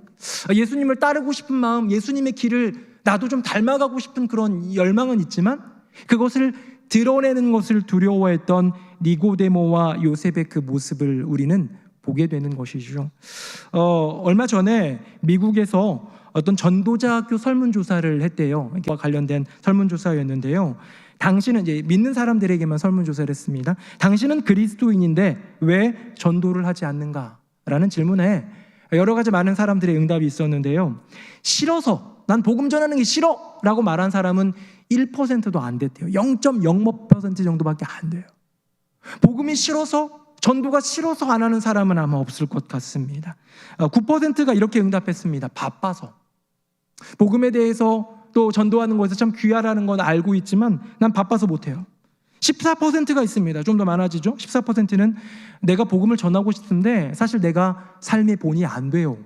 예수님을 따르고 싶은 마음, 예수님의 길을 나도 좀 닮아가고 싶은 그런 열망은 있지만, 그것을 드러내는 것을 두려워했던 니고데모와 요셉의 그 모습을 우리는 보게 되는 것이죠. 얼마 전에 미국에서 어떤 전도자 학교 설문조사를 했대요. 이와 관련된 설문조사였는데요. 당신은, 이제 믿는 사람들에게만 설문조사를 했습니다. 당신은 그리스도인인데 왜 전도를 하지 않는가? 라는 질문에 여러 가지 많은 사람들의 응답이 있었는데요. 싫어서, 난 복음 전하는 게 싫어! 라고 말한 사람은 1%도 안 됐대요. 0.0% 정도밖에 안 돼요. 복음이 싫어서, 전도가 싫어서 안 하는 사람은 아마 없을 것 같습니다. 9%가 이렇게 응답했습니다. 바빠서. 복음에 대해서 또 전도하는 것에서 참 귀하라는 건 알고 있지만 난 바빠서 못해요. 14%가 있습니다. 좀 더 많아지죠. 14%는 내가 복음을 전하고 싶은데 사실 내가 삶의 본이 안 돼요.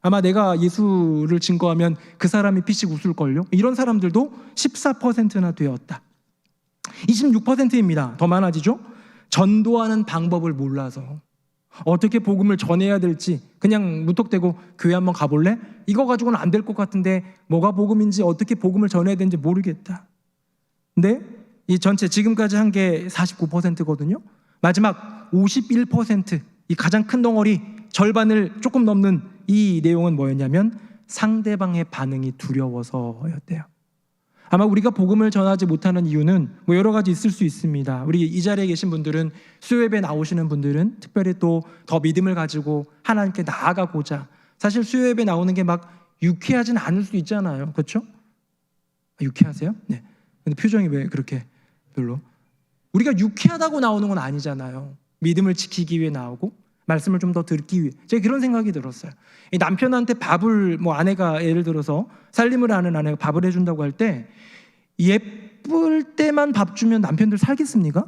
아마 내가 예수를 증거하면 그 사람이 피식 웃을걸요. 이런 사람들도 14%나 되었다. 26%입니다. 더 많아지죠. 전도하는 방법을 몰라서 어떻게 복음을 전해야 될지 그냥 무턱대고 교회 한번 가볼래? 이거 가지고는 안 될 것 같은데 뭐가 복음인지, 어떻게 복음을 전해야 되는지 모르겠다. 근데 이 전체 지금까지 한 게 49%거든요. 마지막 51%, 이 가장 큰 덩어리 절반을 조금 넘는 이 내용은 뭐였냐면 상대방의 반응이 두려워서였대요. 아마 우리가 복음을 전하지 못하는 이유는 뭐 여러 가지 있을 수 있습니다. 우리 이 자리에 계신 분들은, 수요예배 나오시는 분들은 특별히 또 더 믿음을 가지고 하나님께 나아가고자, 사실 수요예배 나오는 게 막 유쾌하진 않을 수 있잖아요. 그렇죠? 유쾌하세요? 네. 근데 표정이 왜 그렇게 별로? 우리가 유쾌하다고 나오는 건 아니잖아요. 믿음을 지키기 위해 나오고 말씀을 좀 더 듣기 위해. 제가 그런 생각이 들었어요. 이 남편한테 밥을, 뭐 아내가 예를 들어서 살림을 하는 아내가 밥을 해준다고 할 때 예쁠 때만 밥 주면 남편들 살겠습니까?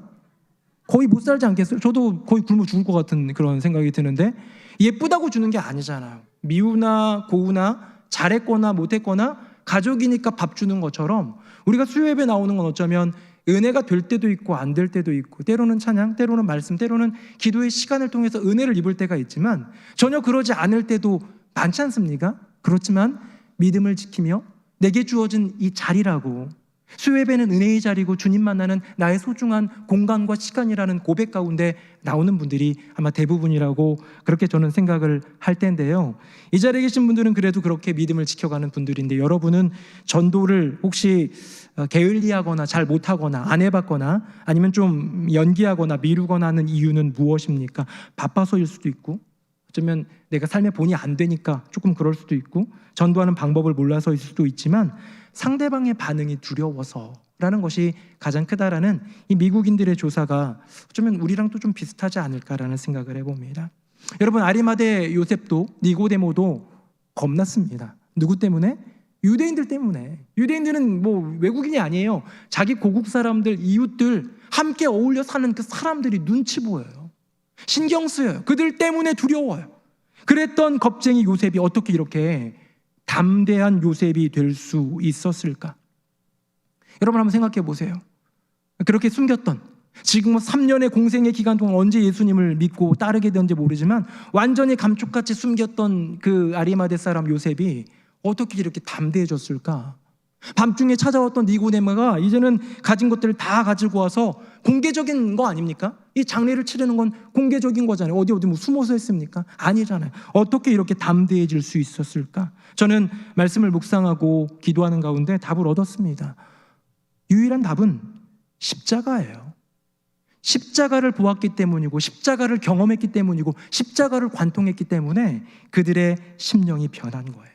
거의 못 살지 않겠어요? 저도 거의 굶어 죽을 것 같은 그런 생각이 드는데, 예쁘다고 주는 게 아니잖아요. 미우나 고우나 잘했거나 못했거나 가족이니까 밥 주는 것처럼 우리가 수요예배 나오는 건 어쩌면 은혜가 될 때도 있고 안 될 때도 있고, 때로는 찬양, 때로는 말씀, 때로는 기도의 시간을 통해서 은혜를 입을 때가 있지만 전혀 그러지 않을 때도 많지 않습니까? 그렇지만 믿음을 지키며 내게 주어진 이 자리라고, 수요예배는 은혜의 자리고 주님 만나는 나의 소중한 공간과 시간이라는 고백 가운데 나오는 분들이 아마 대부분이라고 그렇게 저는 생각을 할 텐데요. 이 자리에 계신 분들은 그래도 그렇게 믿음을 지켜가는 분들인데, 여러분은 전도를 혹시 게을리하거나 잘 못하거나 안 해봤거나 아니면 좀 연기하거나 미루거나 하는 이유는 무엇입니까? 바빠서일 수도 있고, 어쩌면 내가 삶의 본이 안 되니까 조금 그럴 수도 있고, 전도하는 방법을 몰라서일 수도 있지만 상대방의 반응이 두려워서라는 것이 가장 크다라는 이 미국인들의 조사가 어쩌면 우리랑 또 좀 비슷하지 않을까라는 생각을 해봅니다. 여러분, 아리마대 요셉도 니고데모도 겁났습니다. 누구 때문에? 유대인들 때문에. 유대인들은 뭐 외국인이 아니에요. 자기 고국 사람들, 이웃들, 함께 어울려 사는 그 사람들이 눈치 보여요. 신경 쓰여요. 그들 때문에 두려워요. 그랬던 겁쟁이 요셉이 어떻게 이렇게 담대한 요셉이 될 수 있었을까? 여러분 한번 생각해 보세요. 그렇게 숨겼던, 지금 3년의 공생의 기간 동안 언제 예수님을 믿고 따르게 되는지 모르지만 완전히 감쪽같이 숨겼던 그 아리마대 사람 요셉이 어떻게 이렇게 담대해졌을까? 밤중에 찾아왔던 니고데모가 이제는 가진 것들을 다 가지고 와서 공개적인 거 아닙니까? 이 장례를 치르는 건 공개적인 거잖아요. 어디 뭐 숨어서 했습니까? 아니잖아요. 어떻게 이렇게 담대해질 수 있었을까? 저는 말씀을 묵상하고 기도하는 가운데 답을 얻었습니다. 유일한 답은 십자가예요. 십자가를 보았기 때문이고, 십자가를 경험했기 때문이고, 십자가를 관통했기 때문에 그들의 심령이 변한 거예요.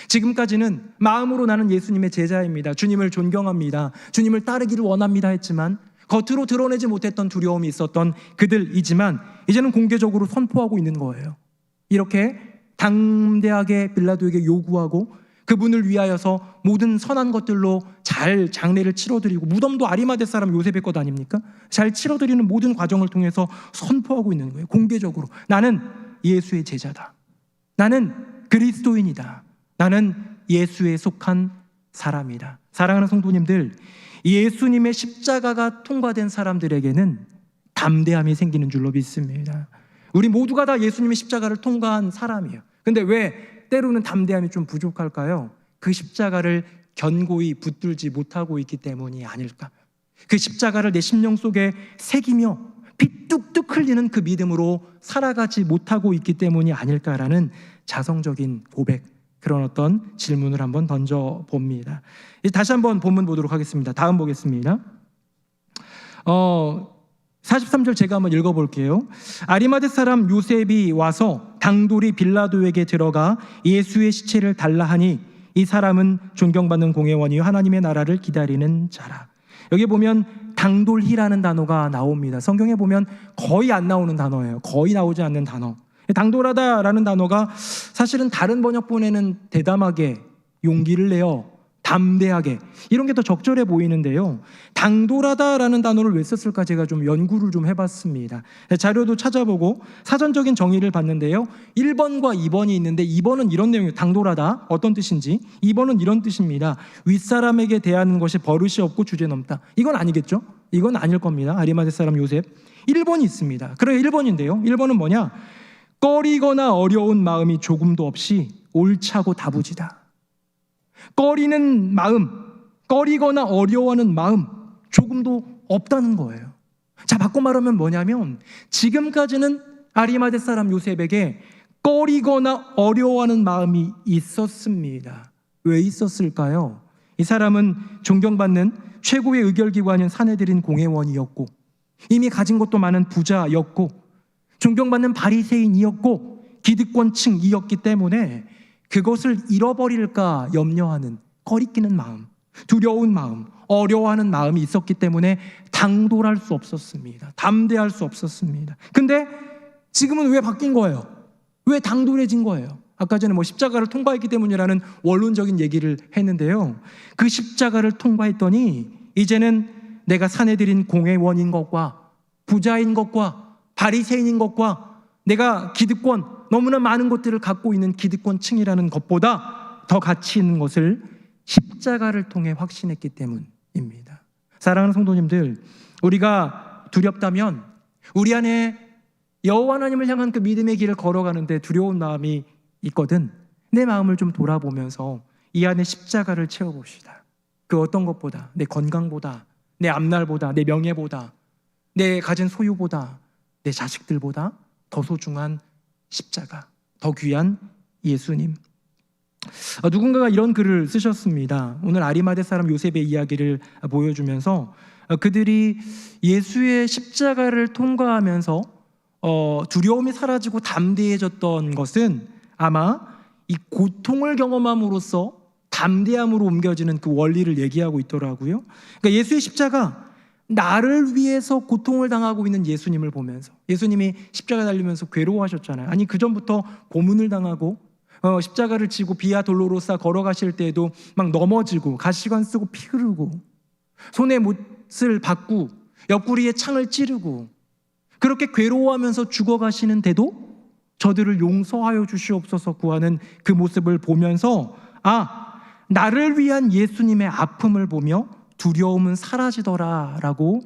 지금까지는 마음으로 나는 예수님의 제자입니다, 주님을 존경합니다, 주님을 따르기를 원합니다 했지만 겉으로 드러내지 못했던 두려움이 있었던 그들이지만 이제는 공개적으로 선포하고 있는 거예요. 이렇게 담대하게 빌라도에게 요구하고 그분을 위하여서 모든 선한 것들로 잘 장례를 치러드리고, 무덤도 아리마대 사람 요셉의 것 아닙니까? 잘 치러드리는 모든 과정을 통해서 선포하고 있는 거예요. 공개적으로 나는 예수의 제자다, 나는 그리스도인이다, 나는 예수에 속한 사람이다. 사랑하는 성도님들, 예수님의 십자가가 통과된 사람들에게는 담대함이 생기는 줄로 믿습니다. 우리 모두가 다 예수님의 십자가를 통과한 사람이에요. 근데 왜 때로는 담대함이 좀 부족할까요? 그 십자가를 견고히 붙들지 못하고 있기 때문이 아닐까? 그 십자가를 내 심령 속에 새기며 피 뚝뚝 흘리는 그 믿음으로 살아가지 못하고 있기 때문이 아닐까라는 자성적인 고백, 그런 어떤 질문을 한번 던져봅니다. 다시 한번 본문 보도록 하겠습니다. 다음 보겠습니다. 43절 제가 한번 읽어볼게요. 아리마대 사람 요셉이 와서 당돌이 빌라도에게 들어가 예수의 시체를 달라 하니 이 사람은 존경받는 공회원이요 하나님의 나라를 기다리는 자라. 여기 보면 당돌히라는 단어가 나옵니다. 성경에 보면 거의 안 나오는 단어예요. 거의 나오지 않는 단어. 당돌하다라는 단어가 사실은 다른 번역본에는 대담하게, 용기를 내어, 담대하게, 이런 게 더 적절해 보이는데요, 당돌하다라는 단어를 왜 썼을까 제가 좀 연구를 좀 해봤습니다. 자료도 찾아보고 사전적인 정의를 봤는데요, 1번과 2번이 있는데 2번은 이런 내용이에요. 당돌하다 어떤 뜻인지, 2번은 이런 뜻입니다. 윗사람에게 대하는 것이 버릇이 없고 주제넘다. 이건 아니겠죠? 이건 아닐 겁니다. 아리마대 사람 요셉. 1번이 있습니다. 그래, 1번인데요 1번은 뭐냐? 꺼리거나 어려운 마음이 조금도 없이 옳차고 다부지다. 꺼리는 마음, 꺼리거나 어려워하는 마음 조금도 없다는 거예요. 자, 바꿔 말하면 뭐냐면 지금까지는 아리마대 사람 요셉에게 꺼리거나 어려워하는 마음이 있었습니다. 왜 있었을까요? 이 사람은 존경받는 최고의 의결기관인 사내들인 공회원이었고, 이미 가진 것도 많은 부자였고, 존경받는 바리새인이었고, 기득권층이었기 때문에 그것을 잃어버릴까 염려하는, 꺼리끼는 마음, 두려운 마음, 어려워하는 마음이 있었기 때문에 당돌할 수 없었습니다. 담대할 수 없었습니다. 근데 지금은 왜 바뀐 거예요? 왜 당돌해진 거예요? 아까 전에 십자가를 통과했기 때문이라는 원론적인 얘기를 했는데요, 그 십자가를 통과했더니 이제는 내가 사내들인 공회원인 것과 부자인 것과 바리새인인 것과 내가 기득권, 너무나 많은 것들을 갖고 있는 기득권층이라는 것보다 더 가치 있는 것을 십자가를 통해 확신했기 때문입니다. 사랑하는 성도님들, 우리가 두렵다면, 우리 안에 여호와 하나님을 향한 그 믿음의 길을 걸어가는데 두려운 마음이 있거든, 내 마음을 좀 돌아보면서 이 안에 십자가를 채워봅시다. 그 어떤 것보다, 내 건강보다, 내 앞날보다, 내 명예보다, 내 가진 소유보다, 내 자식들보다 더 소중한 십자가, 더 귀한 예수님. 누군가가 이런 글을 쓰셨습니다. 오늘 아리마대 사람 요셉의 이야기를 보여주면서 그들이 예수의 십자가를 통과하면서 두려움이 사라지고 담대해졌던 것은 아마 이 고통을 경험함으로써 담대함으로 옮겨지는 그 원리를 얘기하고 있더라고요. 그러니까 예수의 십자가, 나를 위해서 고통을 당하고 있는 예수님을 보면서, 예수님이 십자가 달리면서 괴로워하셨잖아요. 아니, 그 전부터 고문을 당하고 십자가를 지고 비아 돌로로사 걸어가실 때에도 막 넘어지고 가시관 쓰고 피 흐르고 손에 못을 받고 옆구리에 창을 찌르고 그렇게 괴로워하면서 죽어가시는데도 저들을 용서하여 주시옵소서 구하는 그 모습을 보면서, 나를 위한 예수님의 아픔을 보며 두려움은 사라지더라라고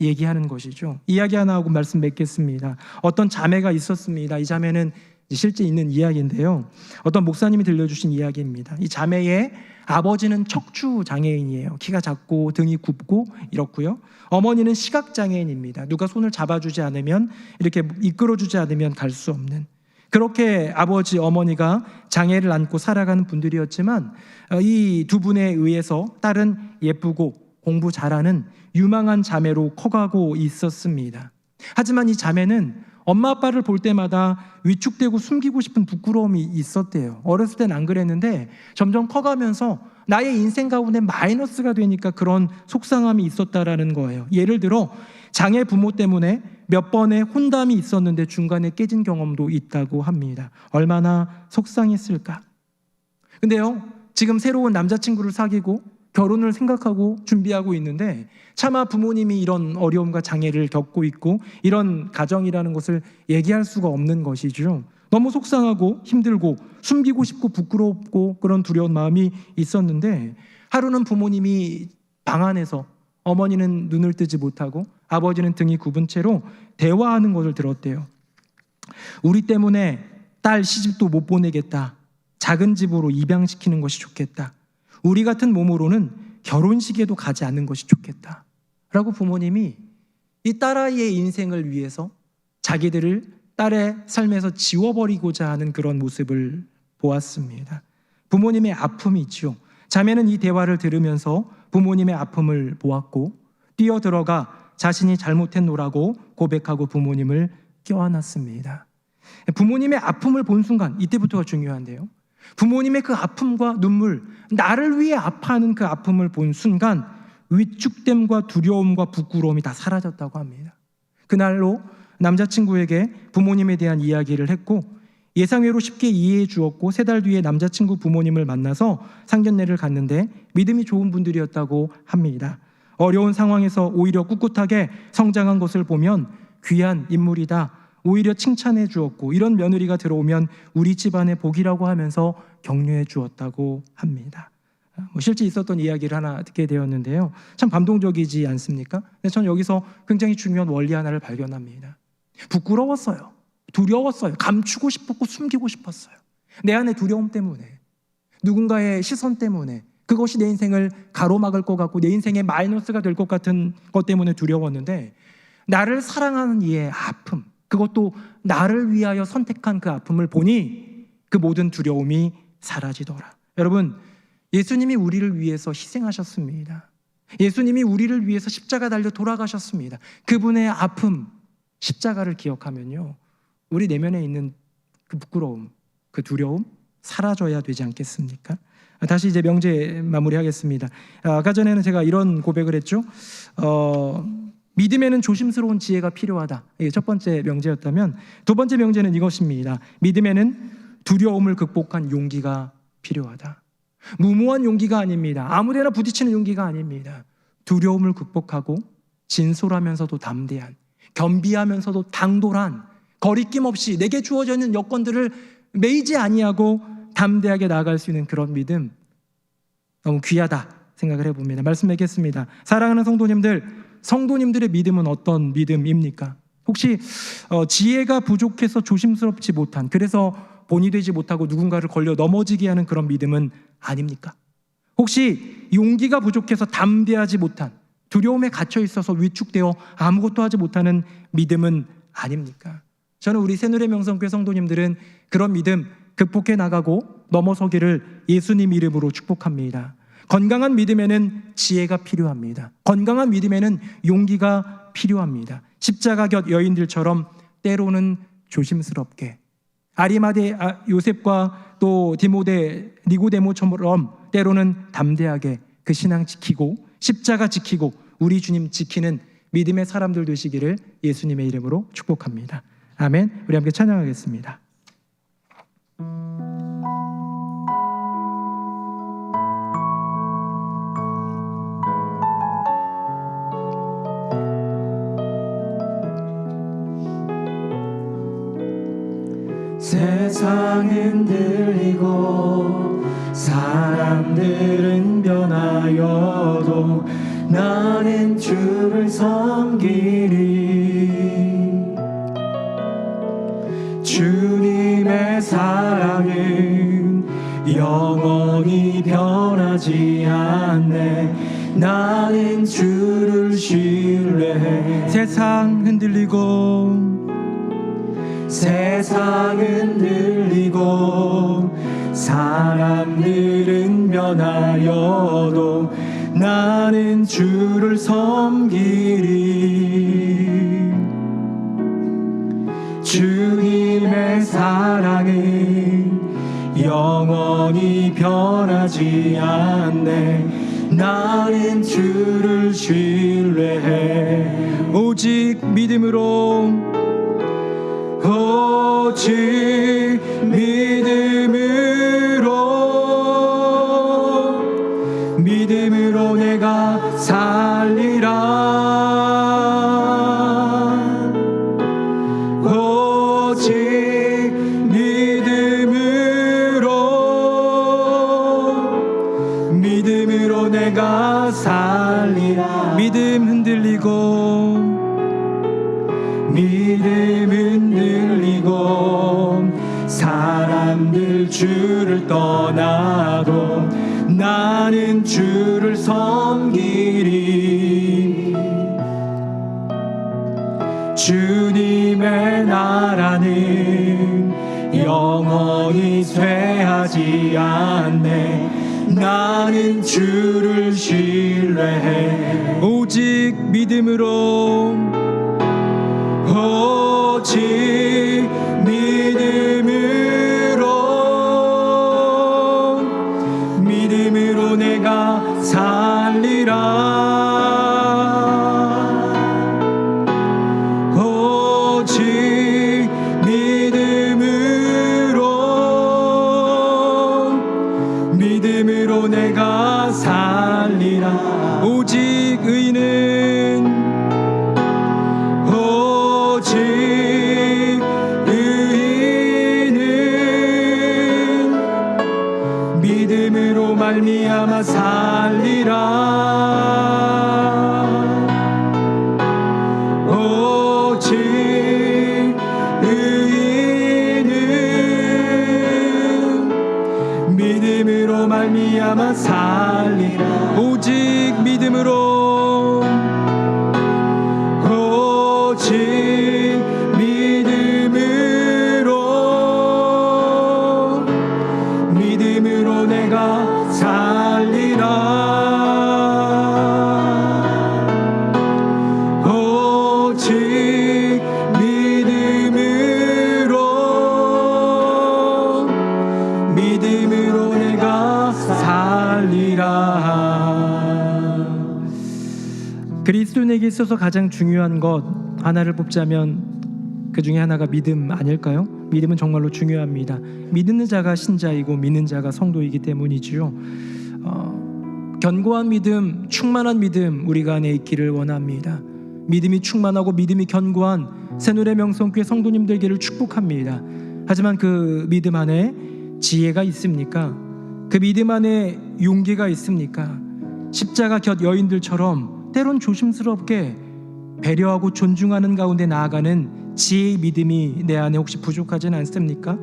얘기하는 것이죠. 이야기 하나 하고 말씀 맺겠습니다. 어떤 자매가 있었습니다. 이 자매는 실제 있는 이야기인데요. 어떤 목사님이 들려주신 이야기입니다. 이 자매의 아버지는 척추 장애인이에요. 키가 작고 등이 굽고 이렇고요. 어머니는 시각 장애인입니다. 누가 손을 잡아주지 않으면, 이렇게 이끌어주지 않으면 갈 수 없는, 그렇게 아버지 어머니가 장애를 안고 살아가는 분들이었지만, 이 두 분에 의해서 딸은 예쁘고 공부 잘하는 유망한 자매로 커가고 있었습니다. 하지만 이 자매는 엄마 아빠를 볼 때마다 위축되고 숨기고 싶은 부끄러움이 있었대요. 어렸을 땐 안 그랬는데 점점 커가면서 나의 인생 가운데 마이너스가 되니까 그런 속상함이 있었다라는 거예요. 예를 들어 장애 부모 때문에 몇 번의 혼담이 있었는데 중간에 깨진 경험도 있다고 합니다. 얼마나 속상했을까. 근데요, 지금 새로운 남자친구를 사귀고 결혼을 생각하고 준비하고 있는데 차마 부모님이 이런 어려움과 장애를 겪고 있고 이런 가정이라는 것을 얘기할 수가 없는 것이죠. 너무 속상하고 힘들고 숨기고 싶고 부끄럽고 그런 두려운 마음이 있었는데, 하루는 부모님이 방 안에서 어머니는 눈을 뜨지 못하고 아버지는 등이 굽은 채로 대화하는 것을 들었대요. 우리 때문에 딸 시집도 못 보내겠다. 작은 집으로 입양시키는 것이 좋겠다. 우리 같은 몸으로는 결혼식에도 가지 않는 것이 좋겠다 라고 부모님이 이 딸아이의 인생을 위해서 자기들을 딸의 삶에서 지워버리고자 하는 그런 모습을 보았습니다. 부모님의 아픔이 있죠. 자매는 이 대화를 들으면서 부모님의 아픔을 보았고 뛰어들어가 자신이 잘못했노라고 고백하고 부모님을 껴안았습니다. 부모님의 아픔을 본 순간, 이때부터가 중요한데요, 부모님의 그 아픔과 눈물, 나를 위해 아파하는 그 아픔을 본 순간 위축됨과 두려움과 부끄러움이 다 사라졌다고 합니다. 그날로 남자친구에게 부모님에 대한 이야기를 했고 예상외로 쉽게 이해해 주었고 3달 뒤에 남자친구 부모님을 만나서 상견례를 갔는데 믿음이 좋은 분들이었다고 합니다. 어려운 상황에서 오히려 꿋꿋하게 성장한 것을 보면 귀한 인물이다, 오히려 칭찬해 주었고 이런 며느리가 들어오면 우리 집안의 복이라고 하면서 격려해 주었다고 합니다. 실제 있었던 이야기를 하나 듣게 되었는데요, 참 감동적이지 않습니까? 근데 전 여기서 굉장히 중요한 원리 하나를 발견합니다. 부끄러웠어요. 두려웠어요. 감추고 싶었고 숨기고 싶었어요. 내 안의 두려움 때문에, 누군가의 시선 때문에, 그것이 내 인생을 가로막을 것 같고 내 인생의 마이너스가 될 것 같은 것 때문에 두려웠는데, 나를 사랑하는 이의 아픔, 그것도 나를 위하여 선택한 그 아픔을 보니 그 모든 두려움이 사라지더라. 여러분, 예수님이 우리를 위해서 희생하셨습니다. 예수님이 우리를 위해서 십자가 달려 돌아가셨습니다. 그분의 아픔, 십자가를 기억하면요, 우리 내면에 있는 그 부끄러움, 그 두려움 사라져야 되지 않겠습니까? 다시 이제 명제 마무리하겠습니다. 아까 전에는 제가 이런 고백을 했죠. 믿음에는 조심스러운 지혜가 필요하다. 이게 첫 번째 명제였다면, 두 번째 명제는 이것입니다. 믿음에는 두려움을 극복한 용기가 필요하다. 무모한 용기가 아닙니다. 아무데나 부딪히는 용기가 아닙니다. 두려움을 극복하고 진솔하면서도 담대한, 겸비하면서도 당돌한, 거리낌 없이 내게 주어져 있는 여건들을 매이지 아니하고 담대하게 나아갈 수 있는 그런 믿음, 너무 귀하다 생각을 해봅니다. 말씀드리겠습니다. 사랑하는 성도님들의 믿음은 어떤 믿음입니까? 혹시 지혜가 부족해서 조심스럽지 못한, 그래서 본이 되지 못하고 누군가를 걸려 넘어지게 하는 그런 믿음은 아닙니까? 혹시 용기가 부족해서 담대하지 못한, 두려움에 갇혀 있어서 위축되어 아무것도 하지 못하는 믿음은 아닙니까? 저는 우리 새누리명성교회 성도님들은 그런 믿음 극복해 나가고 넘어서기를 예수님 이름으로 축복합니다. 건강한 믿음에는 지혜가 필요합니다. 건강한 믿음에는 용기가 필요합니다. 십자가 곁 여인들처럼 때로는 조심스럽게, 아리마대 요셉과 또 디모데 니고데모처럼 때로는 담대하게 그 신앙 지키고 십자가 지키고 우리 주님 지키는 믿음의 사람들 되시기를 예수님의 이름으로 축복합니다. 아멘. 우리 함께 찬양하겠습니다. 세상은 들리고 사람들은 변하여도 나는 주를 섬기리. 주님의 사랑은 영원히 변하지 않네. 나는 주를 신뢰해. 세상 흔들리고 세상 흔들리고 사람들은 변하여도 나는 주를 섬기리. 주님의 사랑은 영원히 변하지 않네. 나는 주를 신뢰해. 오직 믿음으로 오직 믿음으로 내가 살리라. 오직 믿음으로 내가 살리라. 믿음 흔들리고 사람들 주를 떠나도 나는 주를 섬기리. 주님의 나라는 영원히 쇠하지 않네. 나는 주를 신뢰해. 오직 믿음으로 오직 믿음으로 내가 살리라. 오직 믿음으로 내가 살리라. 오직 의인은 믿음으로 말미암아 살리라. 오직 의인은 믿음으로 말미암아 살리라. 오직 믿음으로 오직 믿음으로 내가 살리라. 오직 믿음으로 내가 살리라. 그리스도인에게 있어서 가장 중요한 것 하나를 뽑자면 그 중에 하나가 믿음 아닐까요? 믿음은 정말로 중요합니다. 믿는 자가 신자이고 믿는 자가 성도이기 때문이지요. 견고한 믿음, 충만한 믿음 우리가 안에 있기를 원합니다. 믿음이 충만하고 믿음이 견고한 새누리 명성교회 성도님 되기를 축복합니다. 하지만 그 믿음 안에 지혜가 있습니까? 그 믿음 안에 용기가 있습니까? 십자가 곁 여인들처럼 때론 조심스럽게 배려하고 존중하는 가운데 나아가는 지혜의 믿음이 내 안에 혹시 부족하진 않습니까?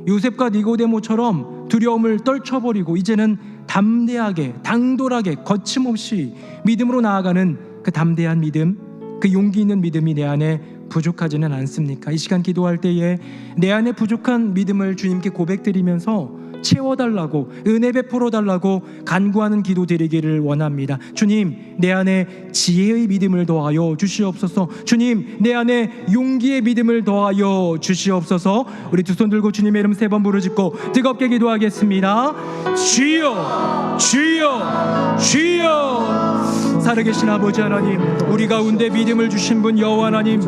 요셉과 니고데모처럼 두려움을 떨쳐버리고 이제는 담대하게 당돌하게 거침없이 믿음으로 나아가는 그 담대한 믿음, 그 용기 있는 믿음이 내 안에 부족하지는 않습니까? 이 시간 기도할 때에 내 안에 부족한 믿음을 주님께 고백드리면서 채워달라고, 은혜 베풀어 달라고 간구하는 기도 드리기를 원합니다. 주님, 내 안에 지혜의 믿음을 더하여 주시옵소서. 주님, 내 안에 용기의 믿음을 더하여 주시옵소서. 우리 두 손 들고 주님의 이름 3번 부르짖고 뜨겁게 기도하겠습니다. 주여, 주여, 주여. 살아계신 아버지 하나님, 우리 가운데 믿음을 주신 분 여호와 하나님,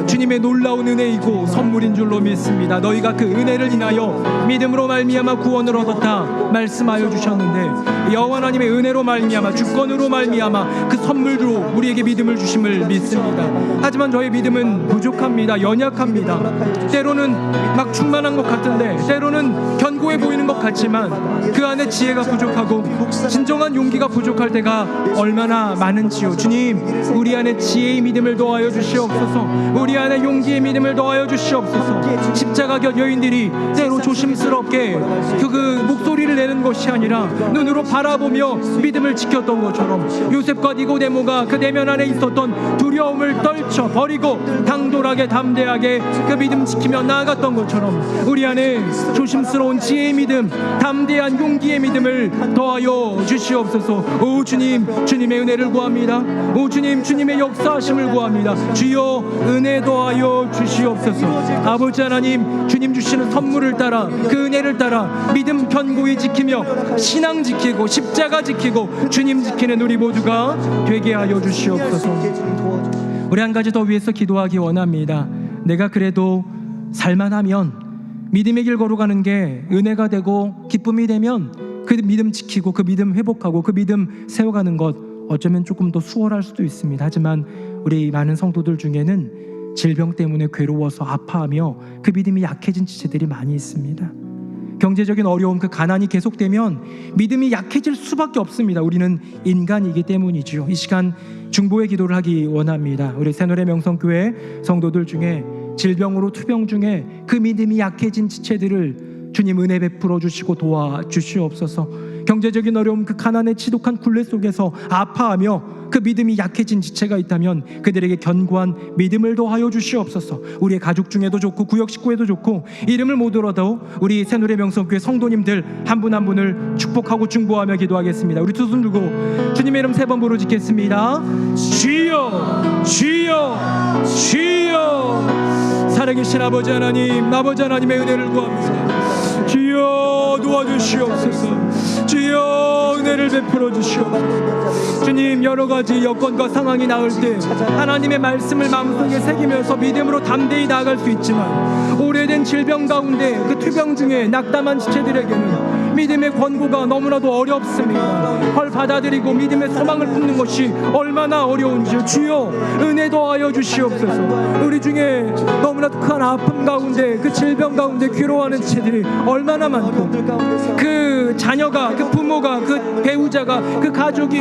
주님의 놀라운 은혜이고 선물인 줄로 믿습니다. 너희가 그 은혜를 인하여 믿음으로 말미암아 구원을 얻었다 말씀하여 주셨는데, 여호와 하나님의 은혜로 말미암아 주권으로 말미암아 그 선물로 우리에게 믿음을 주심을 믿습니다. 하지만 저의 믿음은 부족합니다. 연약합니다. 때로는 막 충만한 것 같은데, 때로는 견고해 보이는 것 같지만 그 안에 지혜가 부족하고 진정한 용기가 부족할 때가 얼마나 많은지요. 주님, 우리 안에 지혜의 믿음을 더하여 주시옵소서. 우리 안에 용기의 믿음을 더하여 주시옵소서. 십자가 곁 여인들이 때로 조심스럽게 그 목소리를 내는 것이 아니라 눈으로 바라보며 믿음을 지켰던 것처럼, 요셉과 니고데모가 그 내면 안에 있었던 두려움을 떨쳐 버리고 당돌하게 담대하게 그 믿음 지키며 나아갔던 것처럼, 우리 안에 조심스러운 지혜의 믿음, 담대한 용기의 믿음을 더하여 주시옵소서. 오 주님, 주님의 은혜를 구합니다. 오 주님, 주님의 역사하심을 구합니다. 주여, 은혜 더하여 주시옵소서. 아버지 하나님, 주님 주시는 선물을 따라, 그 은혜를 따라 믿음 견고히 지키며 신앙 지키고 십자가 지키고 주님 지키는 우리 모두가 되게 하여 주시옵소서. 우리 한 가지 더 위해서 기도하기 원합니다. 내가 그래도 살만하면, 믿음의 길 걸어가는 게 은혜가 되고 기쁨이 되면 그 믿음 지키고 그 믿음 회복하고 그 믿음 세워가는 것 어쩌면 조금 더 수월할 수도 있습니다. 하지만 우리 많은 성도들 중에는 질병 때문에 괴로워서 아파하며 그 믿음이 약해진 지체들이 많이 있습니다. 경제적인 어려움, 그 가난이 계속되면 믿음이 약해질 수밖에 없습니다. 우리는 인간이기 때문이죠. 이 시간 중보의 기도를 하기 원합니다. 우리 새노래 명성교회 성도들 중에 질병으로 투병 중에 그 믿음이 약해진 지체들을 주님 은혜 베풀어 주시고 도와주시옵소서. 경제적인 어려움, 그 가난의 지독한 굴레 속에서 아파하며 그 믿음이 약해진 지체가 있다면 그들에게 견고한 믿음을 더하여 주시옵소서. 우리의 가족 중에도 좋고 구역 식구에도 좋고 이름을 못 들어도 우리 새노래 명성교회 성도님들 한 분 한 분을 축복하고 중보하며 기도하겠습니다. 우리 두 손 들고 주님의 이름 3번 부르짖겠습니다. 주여, 주여, 주여. 살아계신 아버지 하나님, 아버지 하나님의 은혜를 구합니다. 주여, 도와주시옵소서. 주여, 은혜를 베풀어 주시옵소서. 주님, 여러 가지 여건과 상황이 나올 때 하나님의 말씀을 마음속에 새기면서 믿음으로 담대히 나아갈 수 있지만, 오래된 질병 가운데 그 투병 중에 낙담한 지체들에게는 믿음의 권고가 너무나도 어렵습니다. 헐 받아들이고 믿음의 소망을 품는 것이 얼마나 어려운지요. 주여, 은혜 더하여 주시옵소서. 우리 중에 너무나도 큰 아픔 가운데, 그 질병 가운데 괴로워하는 지체들이 얼마나 많고, 그 자녀가, 그 부모가, 그 배우자가, 그 가족이,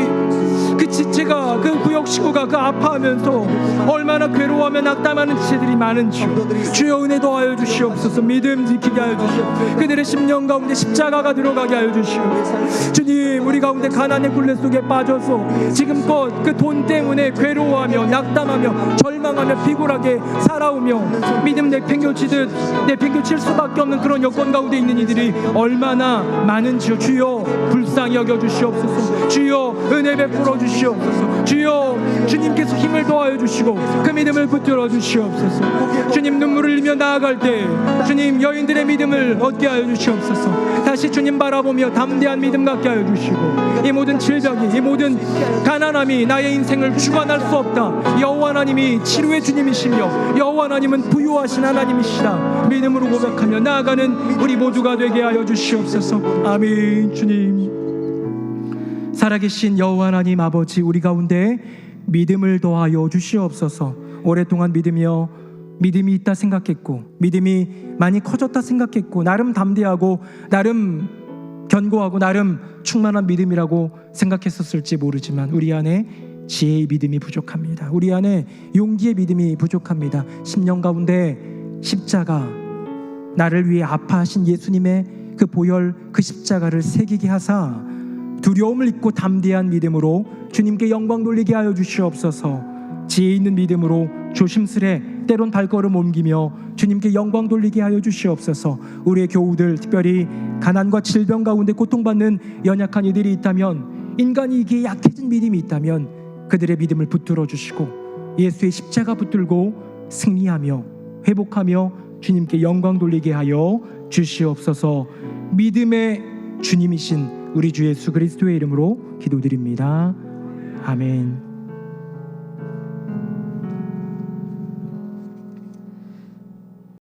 그 지체가, 그 구역 식구가 그 아파하면서 얼마나 괴로워하며 낙담하는 지체들이 많은지요. 주여, 은혜 더하여 주시옵소서. 믿음 지키게 하여 주시옵소서. 그들의 심령 가운데 십자가가 들어가게 하여 주시옵소서. 주님, 우리 가운데 가난의 굴레 속에 빠져서 지금껏 그 돈 때문에 괴로워하며 낙담하며 절망하며 비굴하게 살아오며 믿음 내팽겨치듯 내팽겨칠 수밖에 없는 그런 여건 가운데 있는 이들이 얼마나 많은지요. 주여, 불쌍히 여겨 주시옵소서. 주여, 은혜 베풀어 주시옵소서. 주여, 주님께서 힘을 더하여 주시고 그 믿음을 붙들어 주시옵소서. 주님, 눈물을 흘리며 나아갈 때 주님, 여인들의 믿음을 얻게 하여 주시옵소서. 다시 주님 바라보며 담대한 믿음 갖게 하여 주시고, 이 모든 질병이, 이 모든 가난함이 나의 인생을 주관할 수 없다. 여호와 하나님이 치료의 주님이시며 여호와 하나님은 부유하신 하나님이시다. 믿음으로 고백하며 나아가는 우리 모두가 되게 하여 주시옵소서. 아멘. 주님, 살아계신 여호와 하나님 아버지, 우리 가운데 믿음을 더하여 주시옵소서. 오랫동안 믿음이 있다 생각했고, 믿음이 많이 커졌다 생각했고, 나름 담대하고 나름 견고하고 나름 충만한 믿음이라고 생각했었을지 모르지만 우리 안에 지혜의 믿음이 부족합니다. 우리 안에 용기의 믿음이 부족합니다. 10년 가운데 십자가, 나를 위해 아파하신 예수님의 그 보혈, 그 십자가를 새기게 하사 두려움을 잊고 담대한 믿음으로 주님께 영광 돌리게 하여 주시옵소서. 지혜 있는 믿음으로 조심스레 때론 발걸음 옮기며 주님께 영광 돌리게 하여 주시옵소서. 우리의 교우들, 특별히 가난과 질병 가운데 고통받는 연약한 이들이 있다면, 인간이기에 약해진 믿음이 있다면 그들의 믿음을 붙들어 주시고 예수의 십자가 붙들고 승리하며 회복하며 주님께 영광 돌리게 하여 주시옵소서. 믿음의 주님이신 우리 주 예수 그리스도의 이름으로 기도드립니다. 아멘.